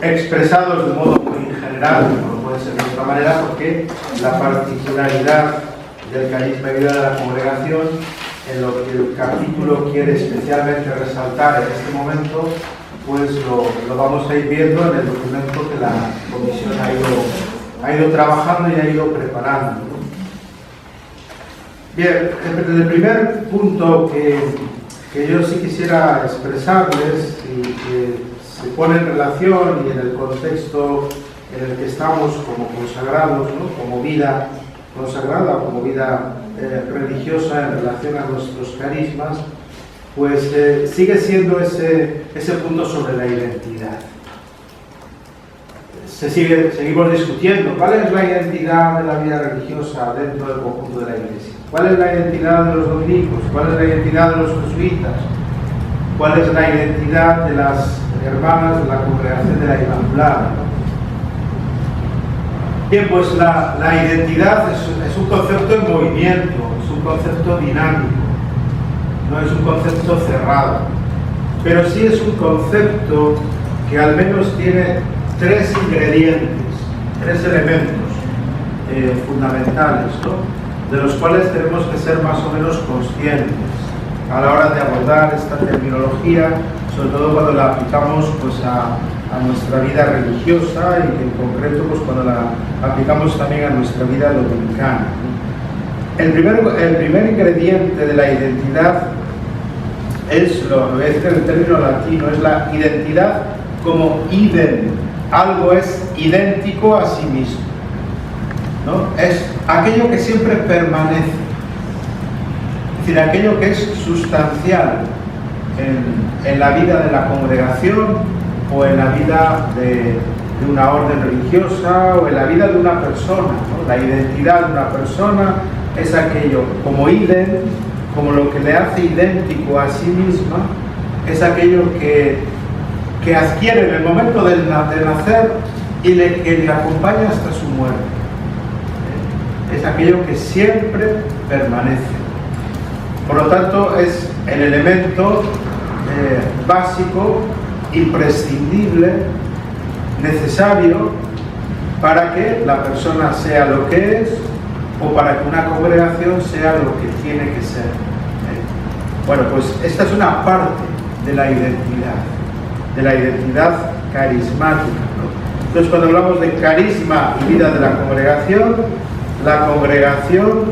expresados de modo muy general, no puede ser de otra manera, porque la particularidad del carisma y vida de la congregación, en lo que el capítulo quiere especialmente resaltar en este momento, pues lo vamos a ir viendo en el documento que la comisión ha ido trabajando y ha ido preparando, ¿no? Bien, el primer punto que yo sí quisiera expresarles y que se pone en relación y en el contexto en el que estamos como consagrados, ¿no? Como vida consagrada, como vida religiosa en relación a nuestros carismas, pues sigue siendo ese punto sobre la identidad. Seguimos discutiendo cuál es la identidad de la vida religiosa dentro del conjunto de la Iglesia, cuál es la identidad de los dominicos, cuál es la identidad de los jesuitas, cuál es la identidad de las hermanas de la congregación de la Inmaculada, ¿no? Bien, pues la identidad es un concepto en movimiento, es un concepto dinámico, no es un concepto cerrado, pero sí es un concepto que al menos tiene tres ingredientes, tres elementos fundamentales, ¿no? De los cuales tenemos que ser más o menos conscientes a la hora de abordar esta terminología, sobre todo cuando la aplicamos pues, a nuestra vida religiosa y en concreto pues, cuando la aplicamos también a nuestra vida dominicana. El primer ingrediente de la identidad es, lo voy a decir en el término latino, es la identidad como idem. Algo es idéntico a sí mismo, ¿no? Es aquello que siempre permanece, es decir, aquello que es sustancial en la vida de la congregación o en la vida de una orden religiosa o en la vida de una persona, ¿no? La identidad de una persona es aquello como idem, como lo que le hace idéntico a sí misma, es aquello que adquiere en el momento de nacer y que le acompaña hasta su muerte. Es aquello que siempre permanece. Por lo tanto, es el elemento básico, imprescindible, necesario para que la persona sea lo que es o para que una congregación sea lo que tiene que ser. Bueno, pues esta es una parte de la identidad carismática, ¿no? Entonces, cuando hablamos de carisma y vida de la congregación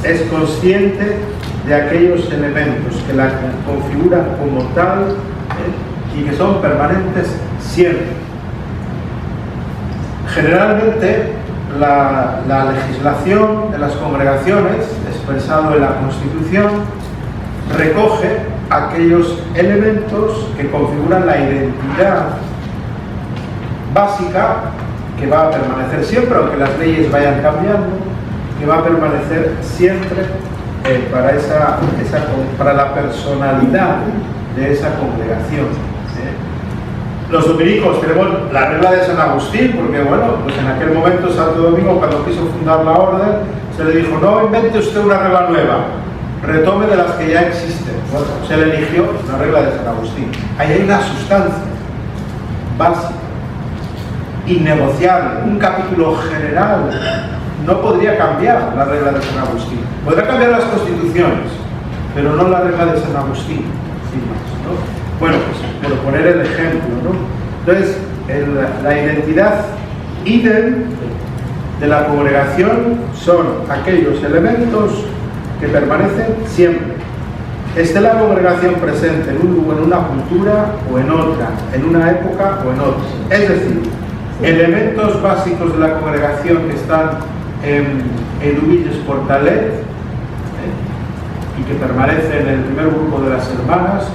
es consciente de aquellos elementos que la configuran como tal y que son permanentes siempre. Generalmente, la legislación de las congregaciones, expresado en la Constitución, recoge aquellos elementos que configuran la identidad básica que va a permanecer siempre, aunque las leyes vayan cambiando, que va a permanecer siempre para la personalidad de esa congregación. Los dominicos tenemos la regla de San Agustín, porque bueno, pues en aquel momento Santo Domingo, cuando quiso fundar la orden, se le dijo: no invente usted una regla nueva, retome de las que ya existen. Bueno, se le eligió la regla de San Agustín. Ahí hay una sustancia básica, innegociable, un capítulo general. No podría cambiar la regla de San Agustín. Podrá cambiar las constituciones, pero no la regla de San Agustín. ¿No? Bueno, pues por poner el ejemplo, ¿no? Entonces, la identidad idem de la congregación son aquellos elementos que permanecen siempre. Esté la congregación presente en una cultura o en otra, en una época o en otra. Es decir, elementos básicos de la congregación que están en Humilles Portalet y que permanecen en el primer grupo de las hermanas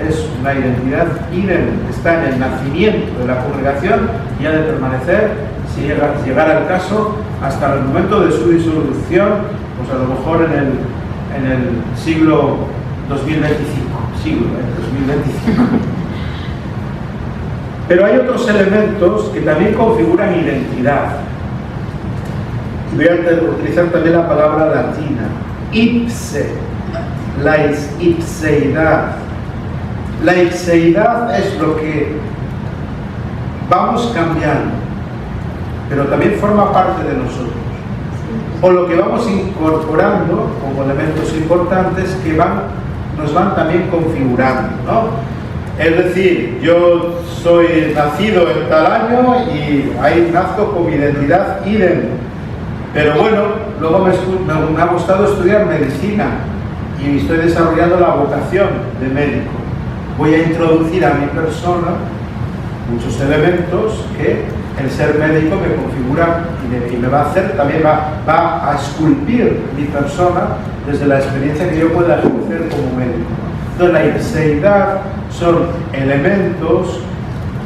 es una identidad idem, está en el nacimiento de la congregación y ha de permanecer, si llegara el caso, hasta el momento de su disolución, pues a lo mejor en el siglo 2025. Pero hay otros elementos que también configuran identidad. Voy a utilizar también la palabra latina, ipse, la ipseidad. La ipseidad es lo que vamos cambiando, pero también forma parte de nosotros. O lo que vamos incorporando como elementos importantes que nos van también configurando, ¿no? Es decir, yo soy nacido en tal año y ahí nazco con mi identidad idem. Pero bueno, luego me ha gustado estudiar medicina y estoy desarrollando la vocación de médico. Voy a introducir a mi persona muchos elementos que el ser médico me configura y me va a hacer, también va a esculpir mi persona desde la experiencia que yo pueda ejercer como médico. Entonces la iseidad son elementos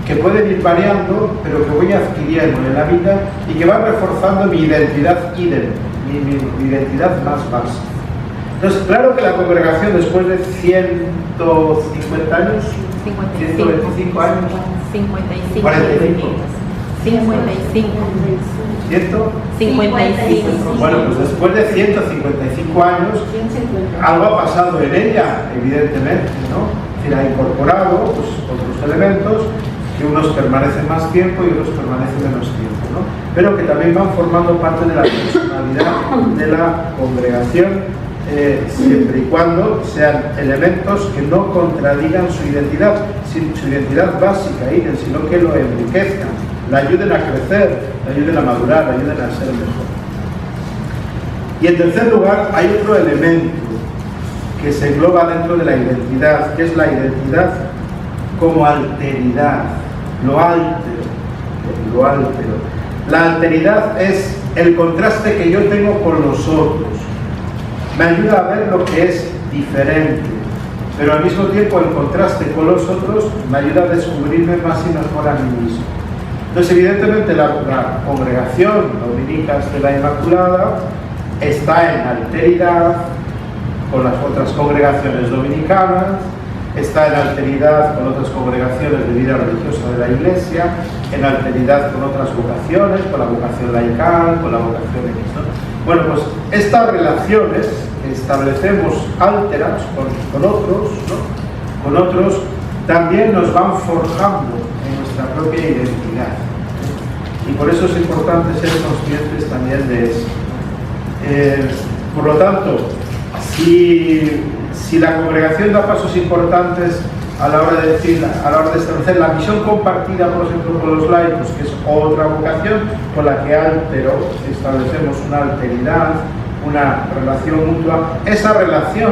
que pueden ir variando, pero que voy adquiriendo en la vida y que van reforzando mi identidad idem, mi identidad más básica. Entonces, claro que la congregación después de 150 años, 125 años, 55. 45. 55. ¿Cierto? 55. Bueno, pues después de 155 años, algo ha pasado en ella, evidentemente, ¿no? Es decir, ha incorporado pues, otros elementos que unos permanecen más tiempo y otros permanecen menos tiempo, ¿no? Pero que también van formando parte de la personalidad de la congregación, siempre y cuando sean elementos que no contradigan su identidad básica, sino que lo enriquezcan, la ayuden a crecer, la ayuden a madurar, la ayuden a ser mejor. Y en tercer lugar, hay otro elemento que se engloba dentro de la identidad, que es la identidad como alteridad, lo altero. La alteridad es el contraste que yo tengo con los otros. Me ayuda a ver lo que es diferente, pero al mismo tiempo el contraste con los otros me ayuda a descubrirme más y mejor a mí mismo. Entonces, evidentemente, la congregación Dominicas de la Inmaculada está en alteridad con las otras congregaciones dominicanas, está en alteridad con otras congregaciones de vida religiosa de la Iglesia, en alteridad con otras vocaciones, con la vocación laical, con la vocación X, ¿no? Bueno, pues estas relaciones que establecemos alteras con otros, ¿no? Con otros, también nos van forjando en nuestra propia identidad. Y por eso es importante ser conscientes también de eso. Por lo tanto, si la congregación da pasos importantes a la hora de establecer la misión compartida, por ejemplo, con los laicos, que es otra vocación con la que establecemos una alteridad, una relación mutua, esa relación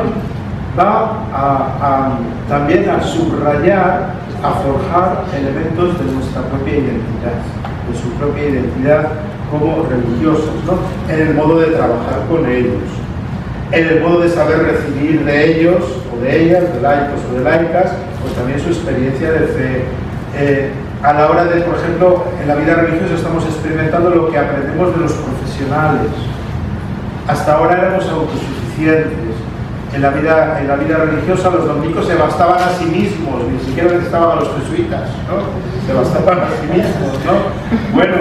va también a subrayar, a forjar elementos de nuestra propia identidad, de su propia identidad como religiosos, ¿no? En el modo de trabajar con ellos, en el modo de saber recibir de ellos o de ellas, de laicos o de laicas, pues también su experiencia de fe. A la hora de, por ejemplo, en la vida religiosa estamos experimentando lo que aprendemos de los profesionales. Hasta ahora éramos autosuficientes. En la vida religiosa los dominicos se bastaban a sí mismos, ni siquiera necesitaban a los jesuitas, ¿no? Se bastaban a sí mismos, ¿no? Bueno,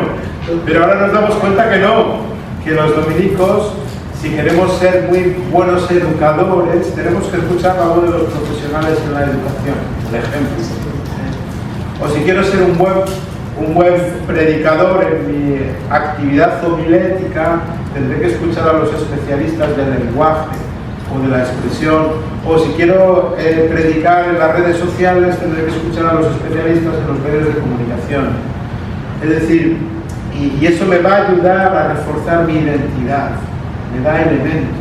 pero ahora nos damos cuenta que no, que los dominicos, si queremos ser muy buenos educadores, tenemos que escuchar la voz de los profesionales en la educación, por ejemplo. O si quiero ser un buen predicador en mi actividad homilética, tendré que escuchar a los especialistas del lenguaje o de la expresión. O si quiero predicar en las redes sociales, tendré que escuchar a los especialistas en los medios de comunicación. Es decir, y eso me va a ayudar a reforzar mi identidad. Me da elementos,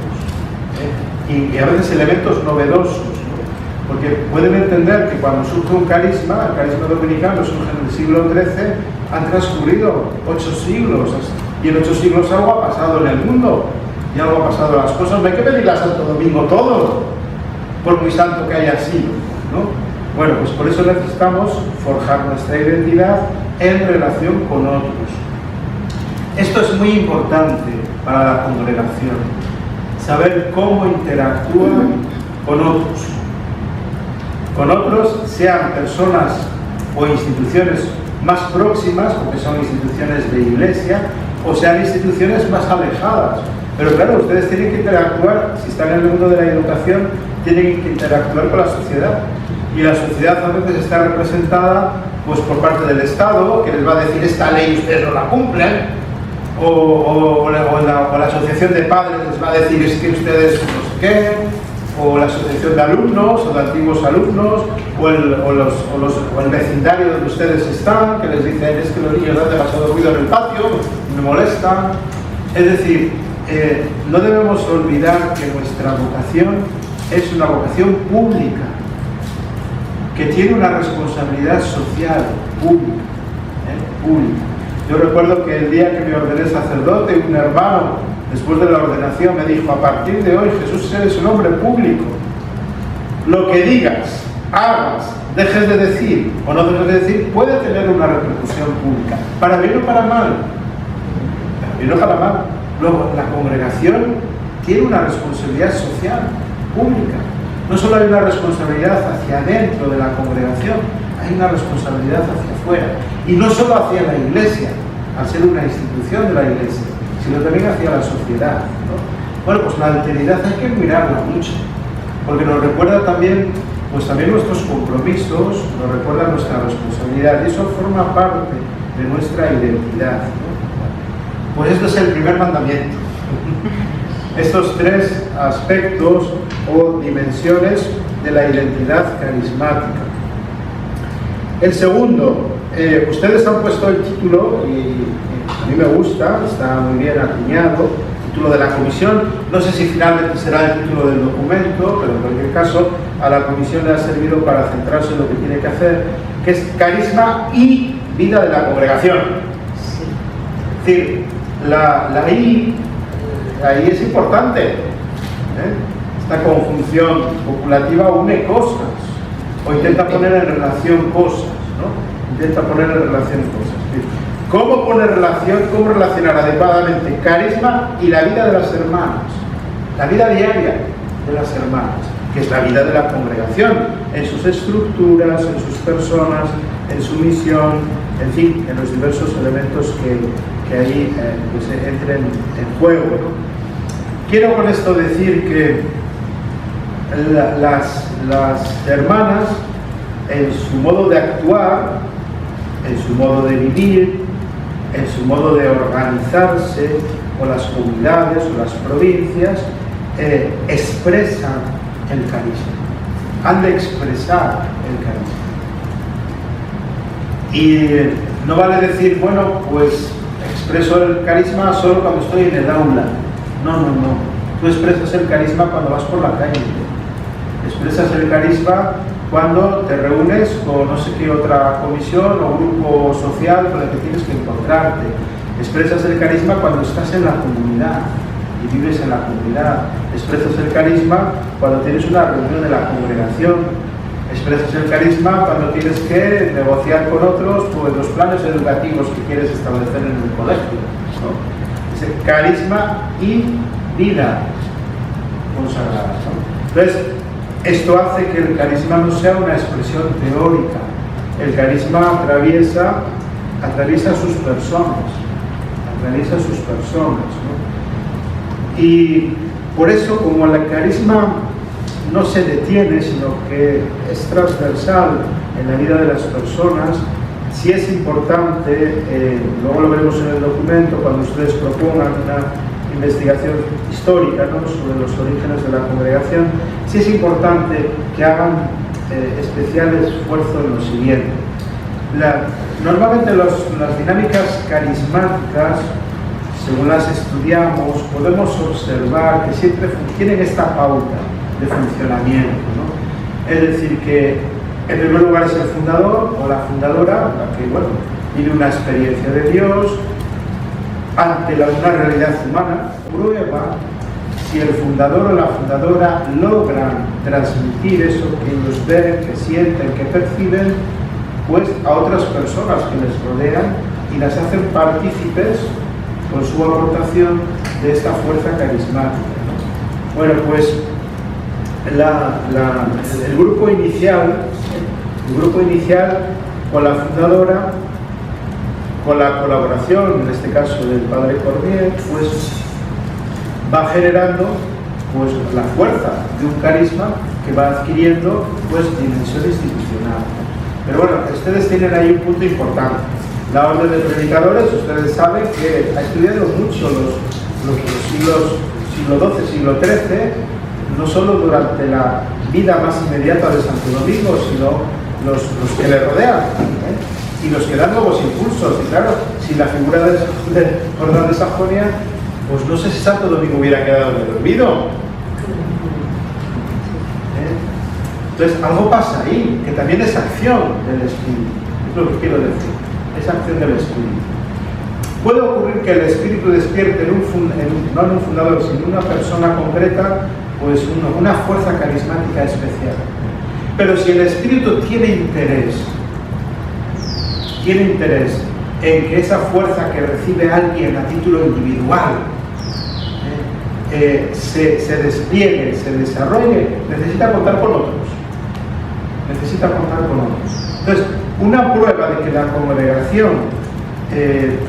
y a veces elementos novedosos, ¿no? Porque pueden entender que cuando surge un carisma, el carisma dominicano surge en el siglo XIII, han transcurrido 8 siglos, y en 8 siglos algo ha pasado en el mundo, y algo ha pasado en las cosas. No hay que pedirle a Santo Domingo todo, por muy santo que haya sido, ¿no? Bueno, pues por eso necesitamos forjar nuestra identidad en relación con otros. Esto es muy importante para la congregación, saber cómo interactúa con otros, sean personas o instituciones más próximas, porque son instituciones de iglesia, o sean instituciones más alejadas. Pero claro, ustedes tienen que interactuar, si están en el mundo de la educación, tienen que interactuar con la sociedad. Y la sociedad a veces está representada pues por parte del Estado, que les va a decir esta ley ustedes no la cumplen, o la asociación de padres les va a decir es que ustedes no sé qué, o la asociación de alumnos o de antiguos alumnos, o el vecindario donde ustedes están, que les dicen es que los niños dan demasiado ruido en el patio, me molestan. Es decir, no debemos olvidar que nuestra vocación es una vocación pública, que tiene una responsabilidad social pública, pública. Yo recuerdo que el día que me ordené sacerdote, un hermano, después de la ordenación, me dijo: a partir de hoy Jesús eres un hombre público. Lo que digas, hagas, dejes de decir o no dejes de decir puede tener una repercusión pública, para bien o para mal. Para bien o para mal. Luego, la congregación tiene una responsabilidad social pública. No solo hay una responsabilidad hacia adentro de la congregación, hay una responsabilidad hacia afuera. Y no solo hacia la Iglesia, al ser una institución de la Iglesia, sino también hacia la sociedad, ¿no? Bueno, pues la alteridad hay que mirarla mucho, porque nos recuerda también, pues también nuestros compromisos, nos recuerda nuestra responsabilidad, y eso forma parte de nuestra identidad, ¿no? Pues esto es el primer mandamiento. Estos tres aspectos o dimensiones de la identidad carismática. El segundo, ustedes han puesto el título, y a mí me gusta, está muy bien acuñado, título de la comisión. No sé si finalmente será el título del documento, pero en cualquier caso a la comisión le ha servido para centrarse en lo que tiene que hacer, que es carisma y vida de la congregación. Es decir, la I es importante, Esta conjunción copulativa une cosas, o intenta poner en relación cosas, ¿no? Intenta poner en relación cosas. ¿Cómo poner relación, cómo relacionar adecuadamente carisma y la vida de las hermanas? La vida diaria de las hermanas, que es la vida de la congregación, en sus estructuras, en sus personas, en su misión, en fin, en los diversos elementos que ahí pues entren en juego, ¿no? Quiero con esto decir que las hermanas, en su modo de actuar, en su modo de vivir, en su modo de organizarse, o las comunidades o las provincias, expresan el carisma. Han de expresar el carisma. Y no vale decir, bueno, pues expreso el carisma solo cuando estoy en el aula. No. Tú expresas el carisma cuando vas por la calle. Expresas el carisma cuando te reúnes con no sé qué otra comisión o grupo social con el que tienes que encontrarte. Expresas el carisma cuando estás en la comunidad y vives en la comunidad. Expresas el carisma cuando tienes una reunión de la congregación. Expresas el carisma cuando tienes que negociar con otros pues, los planes educativos que quieres establecer en el colegio, ¿no? Es el carisma y vida consagrada, ¿no? Entonces, esto hace que el carisma no sea una expresión teórica. El carisma atraviesa sus personas, ¿no? Y por eso, como el carisma no se detiene, sino que es transversal en la vida de las personas, sí es importante, luego lo veremos en el documento, cuando ustedes propongan una investigación histórica, ¿no?, sobre los orígenes de la congregación, sí es importante que hagan especial esfuerzo en lo siguiente. Normalmente las dinámicas carismáticas, según las estudiamos, podemos observar que siempre tienen esta pauta de funcionamiento, ¿no? Es decir, que en primer lugar es el fundador o la fundadora, la que, bueno, tiene una experiencia de Dios ante una realidad humana, prueba si el fundador o la fundadora logran transmitir eso que ellos ven, que sienten, que perciben, pues a otras personas que les rodean y las hacen partícipes con su aportación de esta fuerza carismática, ¿no? Bueno, pues el grupo inicial con la fundadora, con la colaboración, en este caso del padre Cormier, pues va generando pues la fuerza de un carisma que va adquiriendo pues dimensión institucional. Pero bueno, ustedes tienen ahí un punto importante. La orden de predicadores, ustedes saben que ha estudiado mucho los siglo XII, siglo XIII, no solo durante la vida más inmediata de Santo Domingo, sino los que le rodean, y los que dan nuevos impulsos. Y claro, si la figura de Jordán de Sajonia, pues no sé si Santo Domingo hubiera quedado en el olvido. Entonces, algo pasa ahí, que también es acción del Espíritu. Es lo que quiero decir, es acción del Espíritu. Puede ocurrir que el Espíritu despierte no en un fundador, sino en una persona concreta, pues una fuerza carismática especial. Pero si el Espíritu tiene interés en que esa fuerza que recibe alguien a título individual se despliegue, se desarrolle, necesita contar con otros. Entonces, una prueba de que la congregación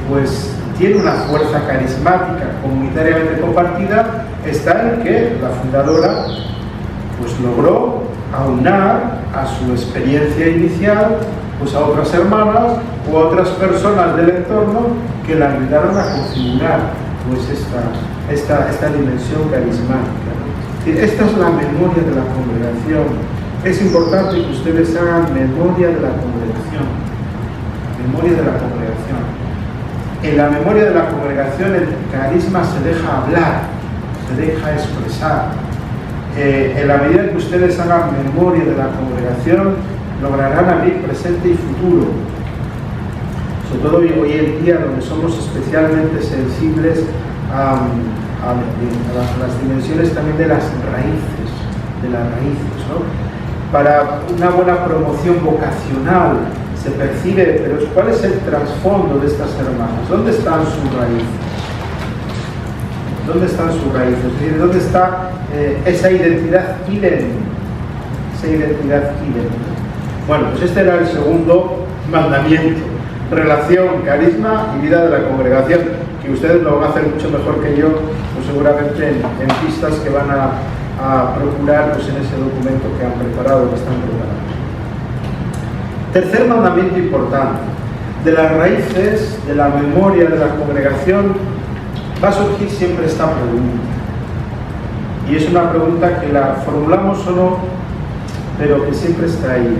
pues tiene una fuerza carismática comunitariamente compartida está en que la fundadora pues logró aunar a su experiencia inicial pues a otras hermanas o a otras personas del entorno que la ayudaron a configurar pues esta dimensión carismática, ¿no? Esta es la memoria de la congregación. Es importante que ustedes hagan memoria de la congregación. Memoria de la congregación. En la memoria de la congregación el carisma se deja hablar, se deja expresar. En la medida que ustedes hagan memoria de la congregación, lograrán abrir presente y futuro. Sobre todo hoy en día, donde somos especialmente sensibles a las dimensiones también de las raíces, ¿no? Para una buena promoción vocacional se percibe, pero ¿cuál es el trasfondo de estas hermanas? ¿Dónde están sus raíces? ¿Dónde están sus raíces? Es decir, ¿dónde está esa identidad idem? Bueno, pues este era el segundo mandamiento: relación, carisma y vida de la congregación, que ustedes lo van a hacer mucho mejor que yo, pues seguramente en pistas que van a procurar pues en ese documento que han preparado, que están preparando. Tercer mandamiento importante: de las raíces, de la memoria de la congregación, va a surgir siempre esta pregunta. Y es una pregunta que la formulamos o no, pero que siempre está ahí.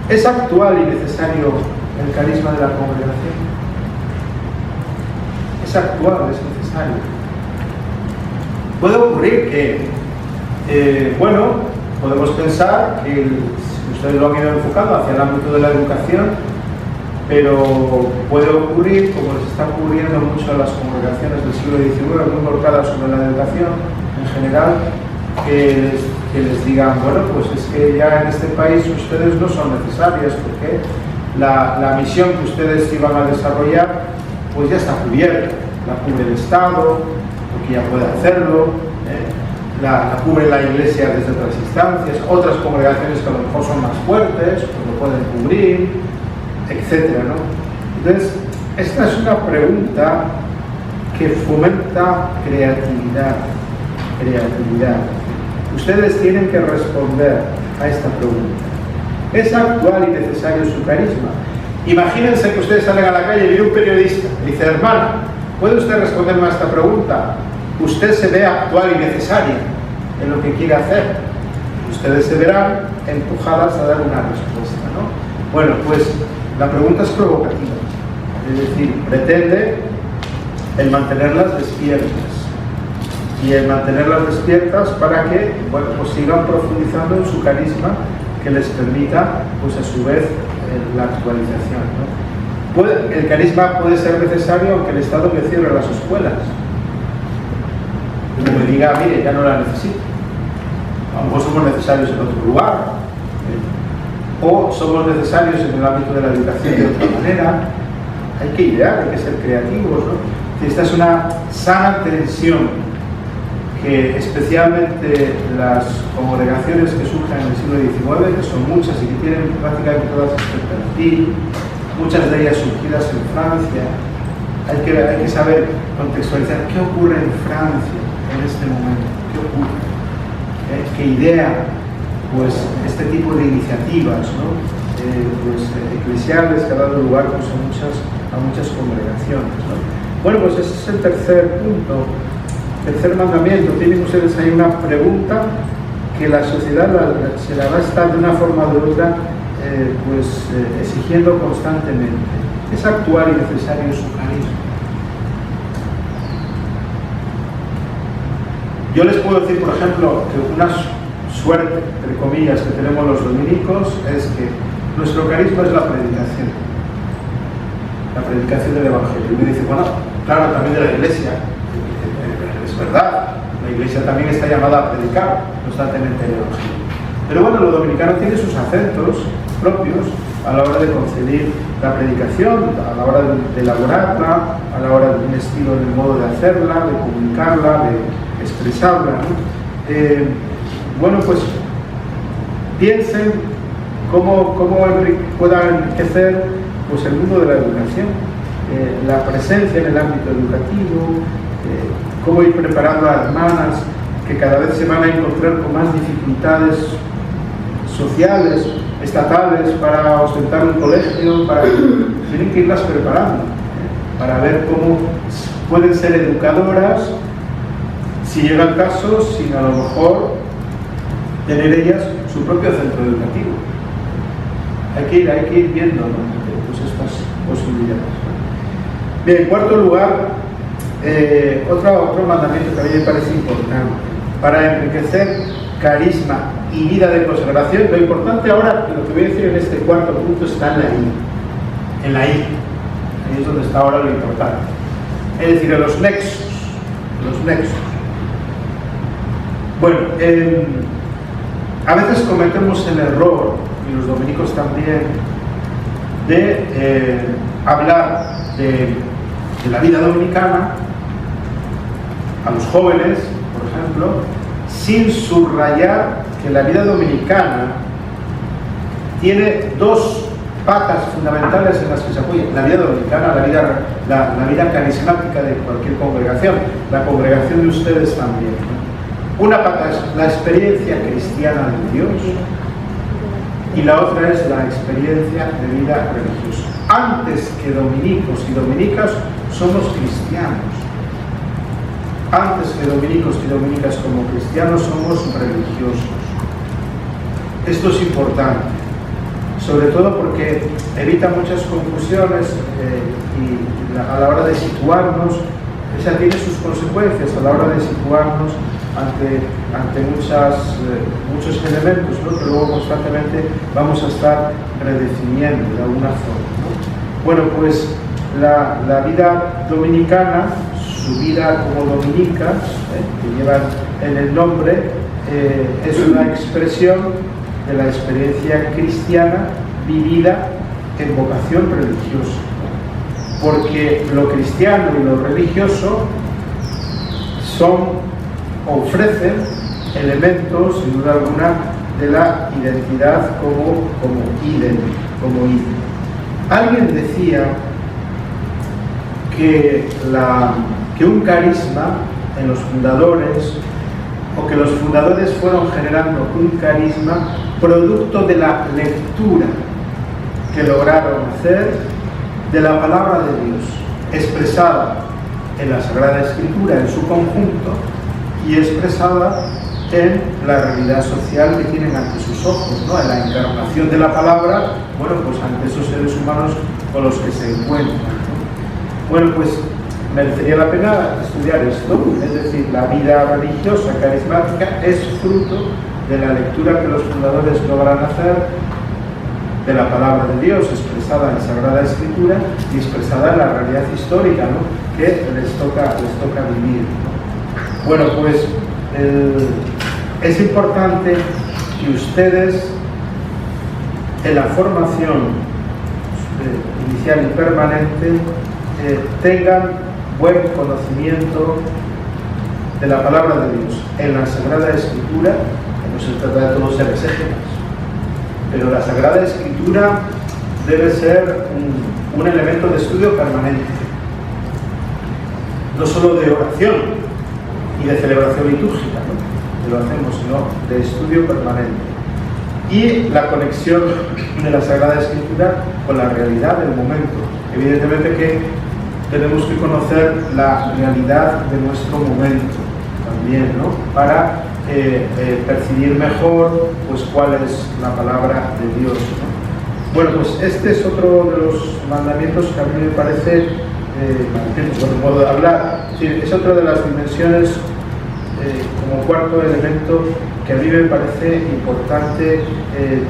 ¿Es actual y necesario el carisma de la congregación? Es actual, es necesario. Puede ocurrir que podemos pensar que ustedes lo han ido enfocando hacia el ámbito de la educación, pero puede ocurrir, como les está ocurriendo mucho a las congregaciones del siglo XIX, muy volcadas sobre la educación en general, que les digan, bueno, pues es que ya en este país ustedes no son necesarias porque la misión que ustedes iban a desarrollar pues ya está cubierta, la cubre el Estado, porque ya puede hacerlo, la cubre la Iglesia desde otras instancias, otras congregaciones que a lo mejor son más fuertes, pues lo pueden cubrir, etcétera, ¿no? Entonces, esta es una pregunta que fomenta creatividad. Ustedes tienen que responder a esta pregunta. ¿Es actual y necesario su carisma? Imagínense que ustedes salen a la calle y viene un periodista y dice, hermana, ¿puede usted responderme a esta pregunta? ¿Usted se ve actual y necesaria en lo que quiere hacer? Ustedes se verán empujadas a dar una respuesta, ¿no? Bueno, pues la pregunta es provocativa, es decir, pretende el mantenerlas despiertas, y el mantenerlas despiertas para que, bueno, pues sigan profundizando en su carisma, que les permita, pues a su vez, la actualización, ¿no? El carisma puede ser necesario aunque el Estado me cierre las escuelas, como me diga, mire, ya no la necesito. A lo mejor somos necesarios en otro lugar, o somos necesarios en el ámbito de la educación de otra manera. Hay que idear, hay que ser creativos, ¿no? Esta es una sana tensión que especialmente las congregaciones que surgen en el siglo XIX, que son muchas y que tienen prácticamente todas este perfil, muchas de ellas surgidas en Francia, hay que saber contextualizar qué ocurre en Francia en este momento, qué ocurre, qué idea pues este tipo de iniciativas, ¿no? pues, eclesiales que ha dado lugar pues, a muchas congregaciones, ¿no? Bueno, pues ese es el tercer punto, tercer mandamiento. Tienen ustedes ahí una pregunta que la sociedad se la va a estar de una forma o de otra exigiendo constantemente. ¿Es actual y necesario su carisma? Yo les puedo decir, por ejemplo, que una suerte, entre comillas, que tenemos los dominicos es que nuestro carisma es la predicación del Evangelio. Y me dice, bueno, claro, también de la Iglesia. Es verdad, la Iglesia también está llamada a predicar constantemente el Evangelio. Pero bueno, lo dominicano tiene sus acentos propios a la hora de concebir la predicación, a la hora de elaborarla, a la hora de un estilo en el modo de hacerla, de comunicarla, de expresarla, ¿no? Bueno, pues piensen cómo pueda enriquecer pues, el mundo de la educación, la presencia en el ámbito educativo, cómo ir preparando a hermanas que cada vez se van a encontrar con más dificultades sociales, estatales, para ostentar un colegio, tienen que irlas preparando, para ver cómo pueden ser educadoras, si llega el caso, sin a lo mejor tener ellas su propio centro educativo. Hay que ir viendo, ¿no? Pues estas posibilidades. Bien, en cuarto lugar, otro mandamiento que a mí me parece importante para enriquecer carisma y vida de consagración. Lo importante ahora, lo que voy a decir en este cuarto punto, está en la I. Ahí es donde está ahora lo importante. Es decir, en los nexos. Bueno, a veces cometemos el error, y los dominicos también, de hablar de la vida dominicana a los jóvenes, por ejemplo, sin subrayar que la vida dominicana tiene dos patas fundamentales en las que se apoya. La vida dominicana, la vida carismática de cualquier congregación, la congregación de ustedes también, ¿no? Una pata es la experiencia cristiana de Dios y la otra es la experiencia de vida religiosa. Antes que dominicos y dominicas somos cristianos. Antes que dominicos y dominicas como cristianos somos religiosos. Esto es importante, sobre todo porque evita muchas confusiones y a la hora de situarnos, esa tiene sus consecuencias a la hora de situarnos ante muchos elementos, ¿no? Que luego constantemente vamos a estar redefiniendo de alguna forma, ¿no? Bueno, pues la vida dominicana, su vida como dominicas, que llevan en el nombre, es una expresión de la experiencia cristiana vivida en vocación religiosa, ¿no? Porque lo cristiano y lo religioso ofrecen elementos, sin duda alguna, de la identidad como ídem. Alguien decía que un carisma en los fundadores, o que los fundadores fueron generando un carisma producto de la lectura que lograron hacer de la palabra de Dios, expresada en la Sagrada Escritura en su conjunto y expresada en la realidad social que tienen ante sus ojos, ¿no? En la encarnación de la palabra, bueno, pues ante esos seres humanos con los que se encuentran, ¿no? Bueno, pues merecería la pena estudiar esto, es decir, la vida religiosa carismática es fruto de la lectura que los fundadores logran hacer de la palabra de Dios, expresada en Sagrada Escritura y expresada en la realidad histórica, ¿no? Que les toca vivir, ¿no? Bueno, pues es importante que ustedes en la formación inicial y permanente tengan buen conocimiento de la palabra de Dios en la Sagrada Escritura, que no se trata de todos ser exégetas, pero la Sagrada Escritura debe ser un elemento de estudio permanente, no solo de oración y de celebración litúrgica, ¿no? Que lo hacemos, sino de estudio permanente. y la conexión de la Sagrada Escritura con la realidad del momento. Evidentemente que tenemos que conocer la realidad de nuestro momento también, ¿no? Para percibir mejor pues cuál es la palabra de Dios, ¿no? Bueno, pues este es otro de los mandamientos que a mí me parece, por modo de hablar, es otra de las dimensiones, como cuarto elemento, que a mí me parece importante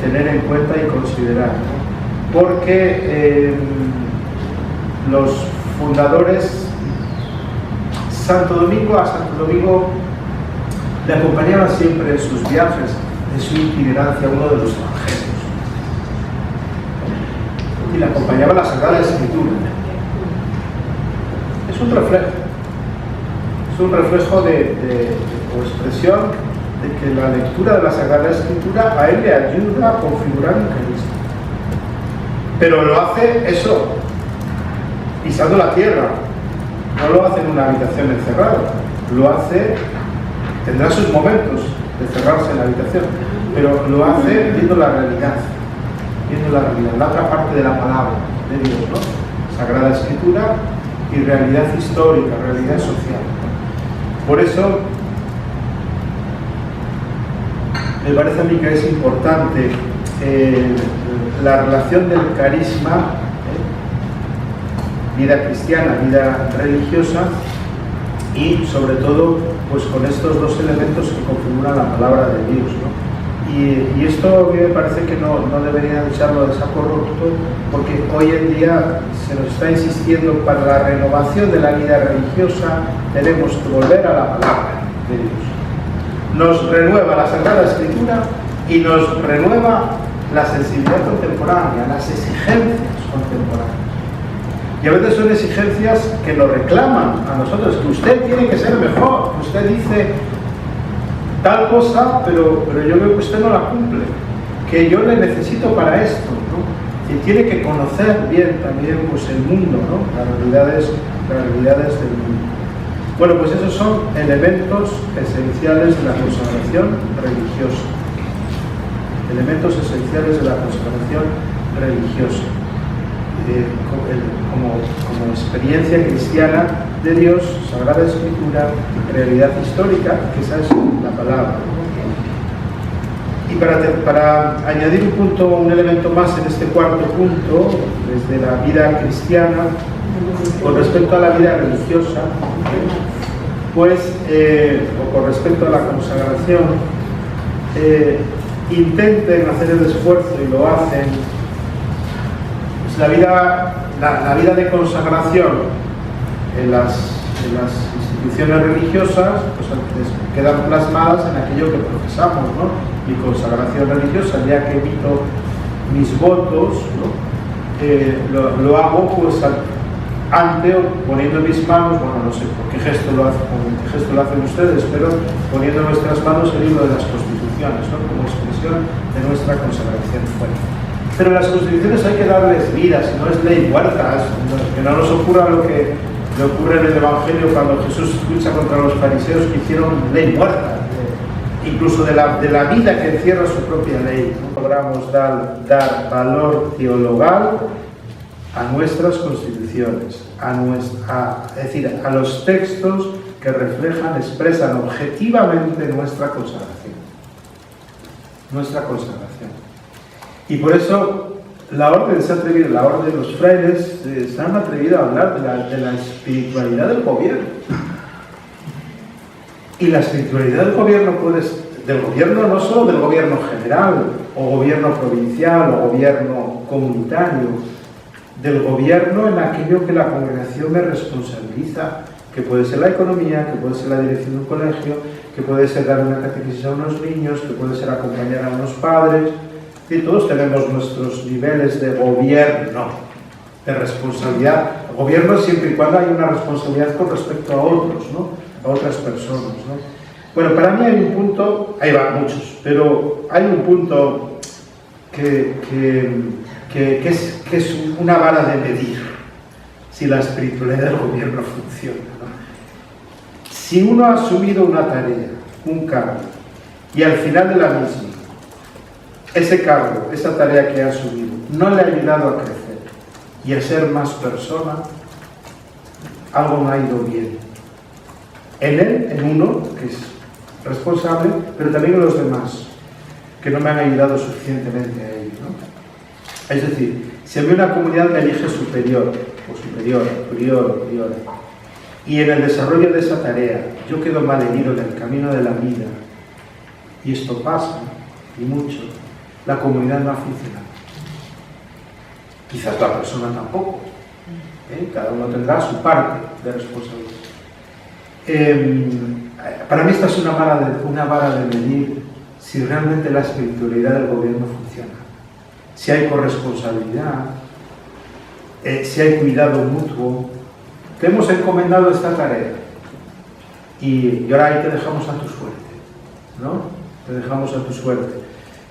tener en cuenta y considerar, ¿no? Porque los fundadores, a Santo Domingo le acompañaba siempre en sus viajes, en su itinerancia, uno de los evangelios, y le acompañaba la Sagrada Escritura. Es un reflejo o expresión de que la lectura de la Sagrada Escritura a él le ayuda a configurar un carisma. Pero lo hace eso, pisando la tierra, no lo hace en una habitación encerrada, lo hace, tendrá sus momentos de cerrarse en la habitación, pero lo hace viendo la realidad, la otra parte de la palabra de Dios, ¿no? Sagrada Escritura y realidad histórica, realidad social. Por eso me parece a mí que es importante la relación del carisma, vida cristiana, vida religiosa, y sobre todo pues con estos dos elementos que configuran la palabra de Dios, ¿no? Y esto a mí me parece que no debería echarlo de saco roto, porque hoy en día se nos está insistiendo para la renovación de la vida religiosa tenemos que volver a la palabra de Dios. Nos renueva la Sagrada Escritura y nos renueva la sensibilidad contemporánea, las exigencias contemporáneas. Y a veces son exigencias que lo reclaman a nosotros, que usted tiene que ser mejor, que usted dice tal cosa, pero yo veo que usted no la cumple, que yo le necesito para esto, ¿no? Y tiene que conocer bien también pues, el mundo, ¿no? Las realidades del mundo. Bueno, pues esos son elementos esenciales de la consagración religiosa. Elementos esenciales de la consagración religiosa. Como experiencia cristiana de Dios, Sagrada Escritura, realidad histórica, que esa es la palabra. Y para añadir un elemento más en este cuarto punto, desde la vida cristiana, con respecto a la vida religiosa, pues, o con respecto a la consagración, intenten hacer el esfuerzo, y lo hacen. La vida de consagración en las instituciones religiosas pues, quedan plasmadas en aquello que profesamos, ¿no? Mi consagración religiosa, ya que emito mis votos, ¿no? Lo hago pues ante o poniendo mis manos, bueno, no sé por qué gesto lo hacen ustedes, pero poniendo nuestras manos el libro de las Constituciones, ¿no? Como expresión de nuestra consagración. Bueno, pero las constituciones hay que darles vida, si no es ley muerta, que no nos ocurra lo que le ocurre en el Evangelio cuando Jesús lucha contra los fariseos que hicieron ley muerta, incluso de la vida que encierra su propia ley. No logramos dar valor teologal a nuestras constituciones, es decir, a los textos que reflejan, expresan objetivamente nuestra consagración. Y por eso la orden los frailes se han atrevido a hablar de la espiritualidad del gobierno. Y la espiritualidad del gobierno no solo del gobierno general, o gobierno provincial, o gobierno comunitario, del gobierno en aquello que la congregación me responsabiliza, que puede ser la economía, que puede ser la dirección de un colegio, que puede ser dar una catequesis a unos niños, que puede ser acompañar a unos padres. Y todos tenemos nuestros niveles de gobierno, de responsabilidad. El gobierno siempre y cuando hay una responsabilidad con respecto a otros, ¿no? A otras personas, ¿no? Bueno, para mí hay un punto, ahí van muchos, pero hay un punto que es una vara de medir si la espiritualidad del gobierno funciona, ¿no? Si uno ha asumido una tarea, un cargo, y al final de la misma ese cargo, esa tarea que ha asumido, no le ha ayudado a crecer y a ser más persona, algo no ha ido bien. En él, en uno, que es responsable, pero también en los demás, que no me han ayudado suficientemente a ello, ¿no? Es decir, si a mí una comunidad me elige superior, o superior, prior, y en el desarrollo de esa tarea yo quedo malherido en el camino de la vida, y esto pasa, y mucho, la comunidad no ha funcionado. Quizás la persona tampoco, cada uno tendrá su parte de responsabilidad. Para mí esta es una vara de medir si realmente la espiritualidad del gobierno funciona, si hay corresponsabilidad, si hay cuidado mutuo. Te hemos encomendado esta tarea y ahora ahí te dejamos a tu suerte, ¿no? Te dejamos a tu suerte.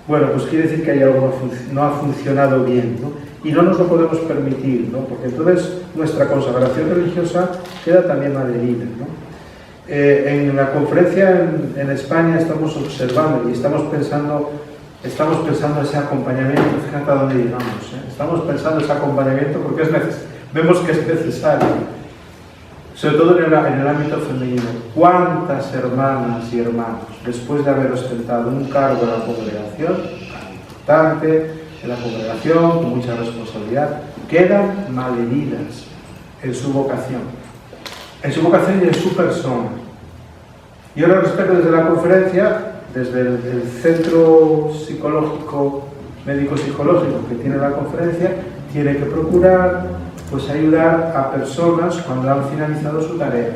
Bueno, pues quiere decir que hay algo que no ha funcionado bien, ¿no? Y no nos lo podemos permitir, ¿no? Porque entonces nuestra consagración religiosa queda también malherida, ¿no? En la conferencia en España estamos observando y estamos pensando ese acompañamiento. Fíjate a dónde llegamos, ¿eh? Estamos pensando ese acompañamiento porque vemos que es necesario, sobre todo en el ámbito femenino. ¿Cuántas hermanas y hermanos, después de haber ostentado un cargo en la congregación, importante, en la congregación, con mucha responsabilidad, quedan malheridas en su vocación? En su vocación y en su persona. Yo lo respeto desde la conferencia, desde el centro psicológico, médico-psicológico que tiene la conferencia, tiene que procurar pues ayudar a personas cuando han finalizado su tarea,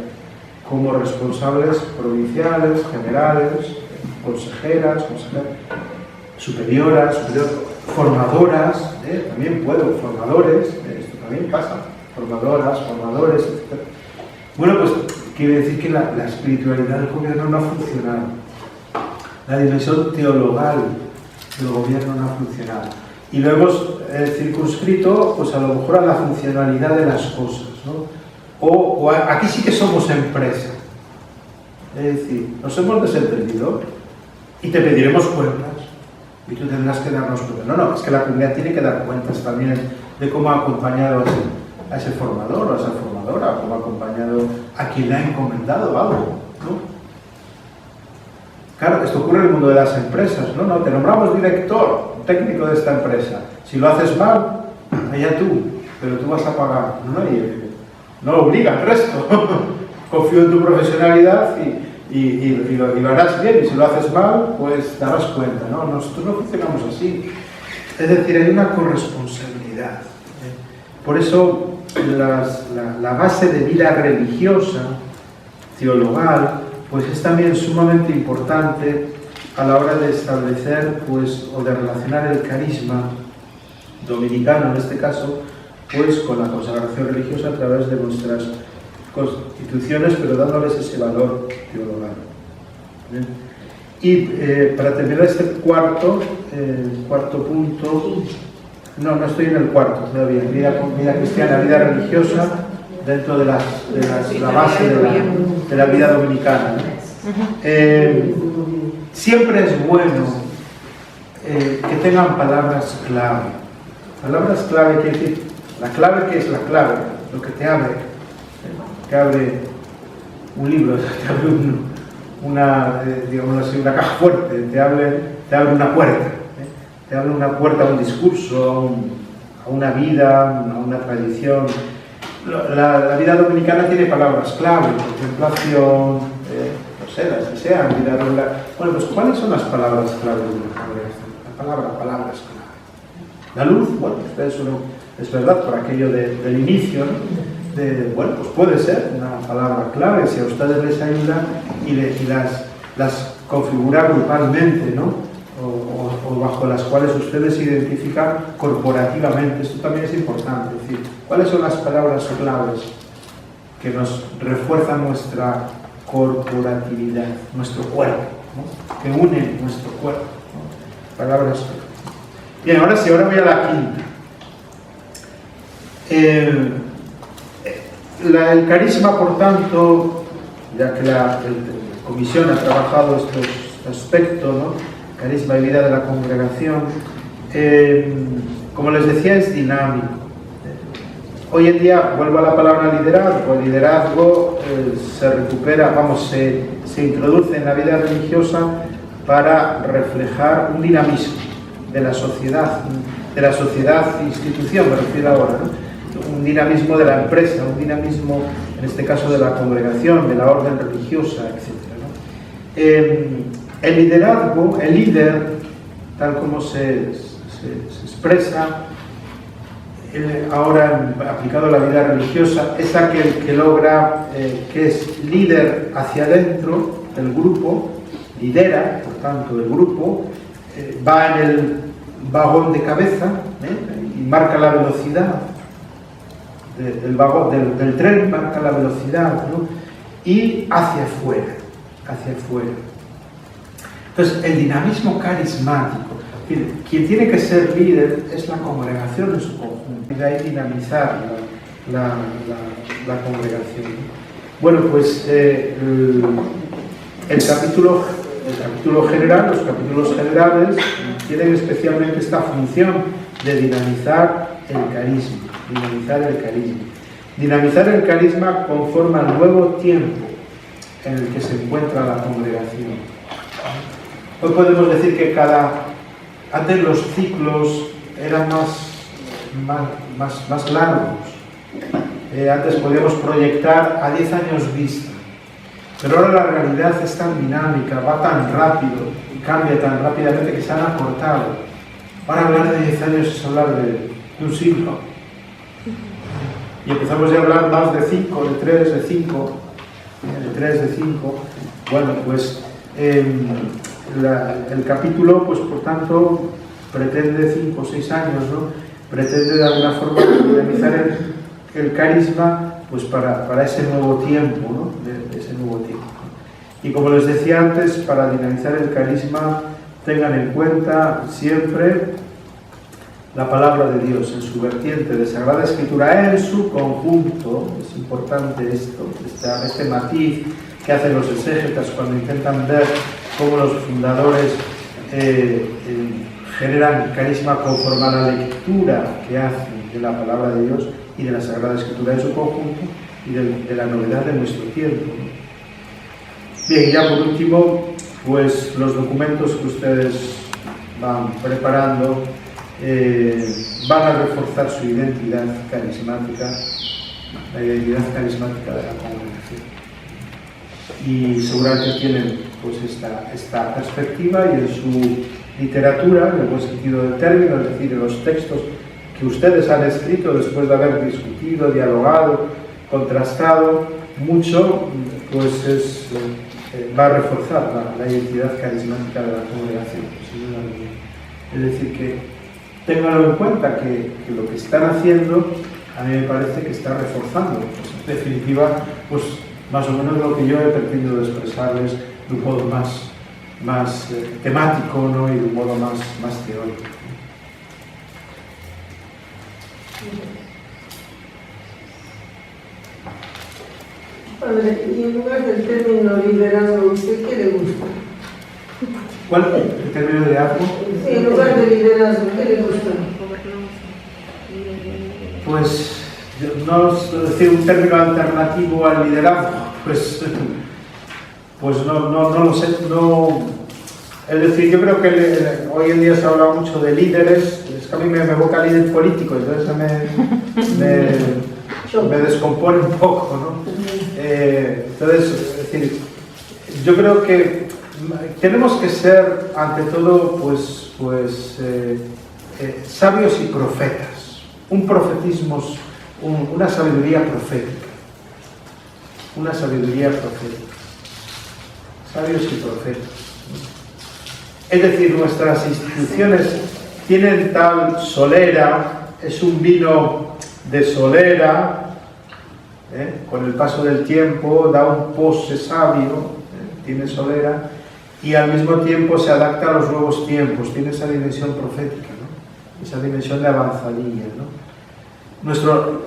como responsables provinciales, generales, consejeras, superioras, formadoras, también formadores, esto también pasa, formadores, etc. Bueno, pues quiere decir que la espiritualidad del gobierno no ha funcionado. La dimensión teologal del gobierno no ha funcionado. Y lo hemos circunscrito, pues a lo mejor a la funcionalidad de las cosas, ¿no? Aquí sí que somos empresa. Es decir, nos hemos desentendido y te pediremos cuentas. Y tú tendrás que darnos cuentas. No, es que la comunidad tiene que dar cuentas también de cómo ha acompañado a ese formador o a esa formadora, cómo ha acompañado a quien le ha encomendado algo, ¿no? Claro, esto ocurre en el mundo de las empresas, ¿no? Te nombramos director, técnico de esta empresa. Si lo haces mal, allá tú, pero tú vas a pagar. No obliga al resto. Confío en tu profesionalidad y lo harás bien. Y si lo haces mal, pues darás cuenta, ¿no? Nosotros no funcionamos así. Es decir, hay una corresponsabilidad. Por eso la base de vida religiosa, teologal, pues es también sumamente importante a la hora de establecer, pues, o de relacionar el carisma dominicano, en este caso, pues con la consagración religiosa a través de nuestras constituciones, pero dándoles ese valor teologal. ¿Bien? Y para terminar este cuarto punto, no estoy en el cuarto todavía, vida cristiana, vida religiosa, dentro de la base de la vida dominicana, ¿no? Siempre es bueno que tengan palabras clave. Palabras clave quiere decir, la clave, ¿qué es la clave? Lo que te abre un libro, te abre digamos así, una caja fuerte, te abre una puerta, te abre una puerta a un discurso, a una vida, a una tradición. La vida dominicana tiene palabras clave, contemplación, no sé, las que sean, vida regular. Bueno, pues ¿cuáles son las palabras clave de una congregación? Palabras clave. La luz, bueno, eso no, es verdad, por aquello del inicio, ¿no? Bueno, pues puede ser una palabra clave si a ustedes les ayuda y las configura grupalmente, ¿no? O bajo las cuales ustedes se identifican corporativamente. Esto también es importante, es decir, ¿cuáles son las palabras claves que nos refuerzan nuestra corporatividad, nuestro cuerpo, ¿no? Que unen nuestro cuerpo, ¿no? Palabras claves. Bien, ahora sí, ahora voy a la quinta. El carisma, por tanto, ya que la comisión ha trabajado estos aspectos, ¿no? carisma y vida de la congregación, como les decía, es dinámico. Hoy en día, vuelvo a la palabra liderazgo, el liderazgo se recupera, se introduce en la vida religiosa para reflejar un dinamismo de la sociedad institución, me refiero ahora, ¿no? Un dinamismo de la empresa, un dinamismo, en este caso, de la congregación, de la orden religiosa, etc., ¿no? El liderazgo, el líder, tal como se expresa ahora aplicado a la vida religiosa, es aquel que logra, que es líder hacia adentro del grupo, lidera, por tanto, el grupo, va en el vagón de cabeza y marca la velocidad del vagón, del tren, marca la velocidad, ¿no? Y hacia afuera. Entonces, el dinamismo carismático, quien tiene que ser líder es la congregación en su conjunto, y de ahí dinamizar la congregación. Bueno, pues el capítulo general, los capítulos generales tienen especialmente esta función de dinamizar el carisma. Dinamizar el carisma conforme al nuevo tiempo en el que se encuentra la congregación. Hoy podemos decir que antes los ciclos eran más largos. Antes podíamos proyectar a 10 años vista. Pero ahora la realidad es tan dinámica, va tan rápido y cambia tan rápidamente que se han acortado. Ahora hablar de 10 años es hablar de un siglo. Y empezamos ya a hablar más de 5, de 3, de 5, de 5. Bueno, pues el capítulo, pues por tanto, pretende 5 o 6 años, ¿no? Pretende de alguna forma dinamizar el carisma, pues para ese nuevo tiempo, ¿no? De ese nuevo tiempo. Y como les decía antes, para dinamizar el carisma, tengan en cuenta siempre la palabra de Dios en su vertiente de Sagrada Escritura, en su conjunto. Es importante este matiz que hacen los exégetas cuando intentan ver cómo los fundadores generan carisma conforme a la lectura que hacen de la palabra de Dios y de la Sagrada Escritura en su conjunto y de la novedad de nuestro tiempo. Bien, ya por último, pues los documentos que ustedes van preparando van a reforzar su identidad carismática, la identidad carismática de la congregación. Y seguramente tienen pues esta perspectiva, y en su literatura, en el buen sentido del término, es decir, en los textos que ustedes han escrito después de haber discutido, dialogado, contrastado mucho, pues va a reforzar la identidad carismática de la congregación. Es decir, que ténganlo en cuenta que lo que están haciendo a mí me parece que está reforzando, pues, en definitiva, pues más o menos lo que yo he pretendido expresarles de un modo más temático, ¿no? Y de un modo más teórico. Padre, y en lugar del término liderazgo, ¿usted qué le gusta? ¿Cuál? ¿El término de liderazgo? Sí, en lugar de liderazgo, ¿qué le gusta? Pues no es decir un término alternativo al liderazgo, pues no lo sé, no. Es decir, yo creo que hoy en día se habla mucho de líderes, es que a mí me evoca líder político, entonces me descompone un poco, ¿no? Entonces, es decir, yo creo que tenemos que ser, ante todo, sabios y profetas, un profetismo, una sabiduría profética, sabios y profetas. Es decir, nuestras instituciones tienen tal solera, es un vino de solera, con el paso del tiempo da un pose sabio, tiene solera, y al mismo tiempo se adapta a los nuevos tiempos, tiene esa dimensión profética, ¿no? Esa dimensión de avanzadilla, ¿no?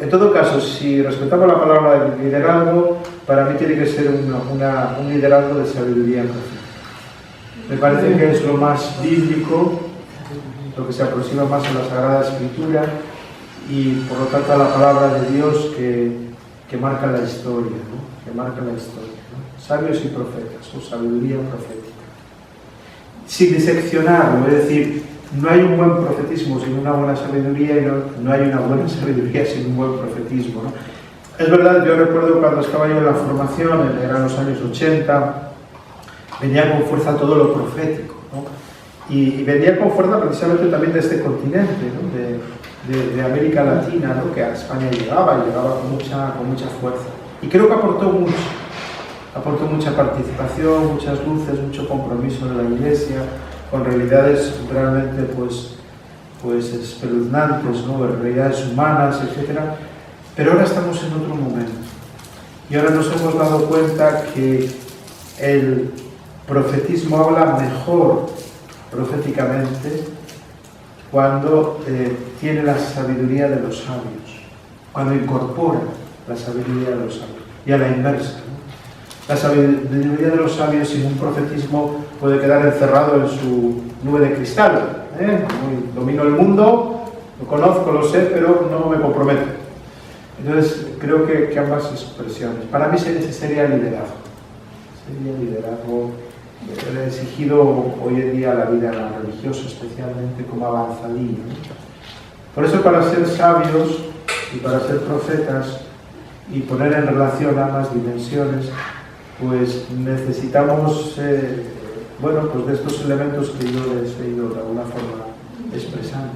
En todo caso, si respetamos la palabra de liderazgo, para mí tiene que ser un liderazgo de sabiduría profética. Me parece que es lo más bíblico, lo que se aproxima más a la Sagrada Escritura y por lo tanto a la palabra de Dios que marca la historia, ¿no? Que marca la historia, ¿no? Sabios y profetas, o sabiduría profética. Sin diseccionarlo, es decir, no hay un buen profetismo sin una buena sabiduría y no hay una buena sabiduría sin un buen profetismo, ¿no? Es verdad, yo recuerdo cuando estaba yo en la formación, eran los años 80, venía con fuerza todo lo profético, ¿no? Y venía con fuerza precisamente también de este continente, ¿no? de América Latina, ¿no? Que a España llegaba con mucha fuerza. Y creo que aportó mucha participación, muchas luces, mucho compromiso de la Iglesia, con realidades realmente pues espeluznantes, ¿no? Realidades humanas, etc. Pero ahora estamos en otro momento. Y ahora nos hemos dado cuenta que el profetismo habla mejor proféticamente cuando tiene la sabiduría de los sabios, cuando incorpora la sabiduría de los sabios, y a la inversa, ¿no? La sabiduría de los sabios sin un profetismo puede quedar encerrado en su nube de cristal, ¿eh? Domino el mundo, lo conozco, lo sé, pero no me comprometo. Entonces creo que ambas expresiones. Para mí ese sería liderazgo. Sería liderazgo exigido hoy en día a la vida religiosa, especialmente como avanzadillo, ¿no? Por eso, para ser sabios y para ser profetas y poner en relación ambas dimensiones, pues necesitamos pues de estos elementos que yo les he ido de alguna forma expresando.